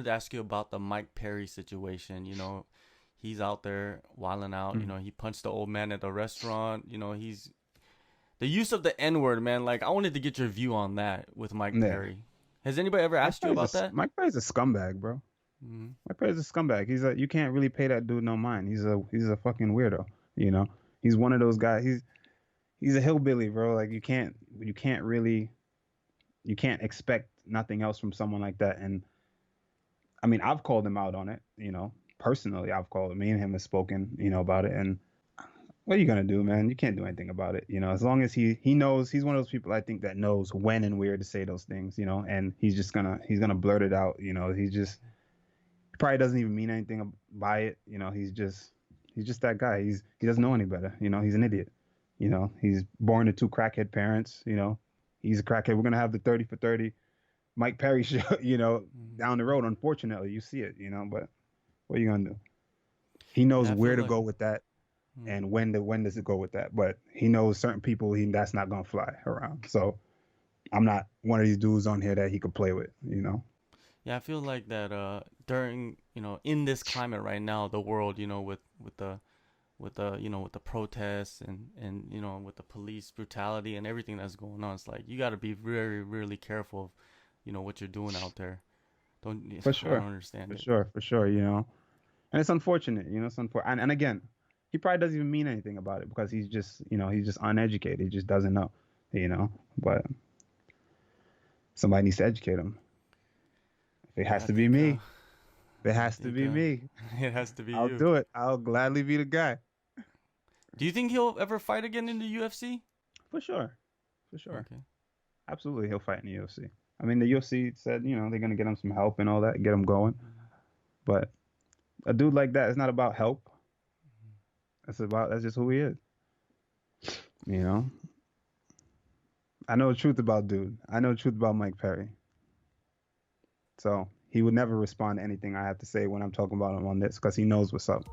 wanted to ask you about the Mike Perry situation. You know, he's out there wilding out. You Mm. know, he punched the old man at the restaurant. You know, he's the use of the N word, man. Like, I wanted to get your view on that with Mike Yeah. Perry. Has anybody ever asked you about that? Mike Perry's a scumbag, bro. Mm-hmm. Mike Perry's a scumbag. You can't really pay that dude no mind. He's a fucking weirdo. You know, he's one of those guys. He's a hillbilly, bro. Like you can't expect nothing else from someone like that. And I mean, I've called him out on it. You know, personally, I've called him. Me and him have spoken. You know about it. And what are you gonna do, man? You can't do anything about it. You know, as long as he knows, he's one of those people I think that knows when and where to say those things. You know, and he's gonna blurt it out. You know, he probably doesn't even mean anything by it. You know, he's just that guy. He doesn't know any better. You know, he's an idiot. You know, he's born to two crackhead parents. You know, he's a crackhead. We're gonna have the 30 for 30 Mike Perry show. You know, Mm-hmm. down the road. Unfortunately, you see it. You know, but what are you gonna do? He knows Yeah, I feel where to like. go with that Mm. and when does it go with that. But he knows certain people that's not gonna fly around. So I'm not one of these dudes on here that he could play with. You know. Yeah, I feel like that during, in this climate right now, the world, with the protests and with the police brutality and everything that's going on, it's like you got to be very really careful of, what you're doing out there. Don't For I don't sure. understand For it. sure. For sure. You know. And it's unfortunate. You know. It's unfortunate. And again, he probably doesn't even mean anything about it because he's just uneducated. He just doesn't know. You know. But somebody needs to educate him. If it Yeah, has to be me, if it I has to think be me, it has to be I'll you. do it. I'll gladly be the guy. Do you think he'll ever fight again in the UFC? For sure. For sure. Okay. Absolutely, he'll fight in the UFC. I mean, the UFC said, they're gonna get him some help and all that, get him going. But a dude like that is not about help. That's just who he is. You know. I know the truth about dude. I know the truth about Mike Perry. So he would never respond to anything I have to say when I'm talking about him on this because he knows what's up.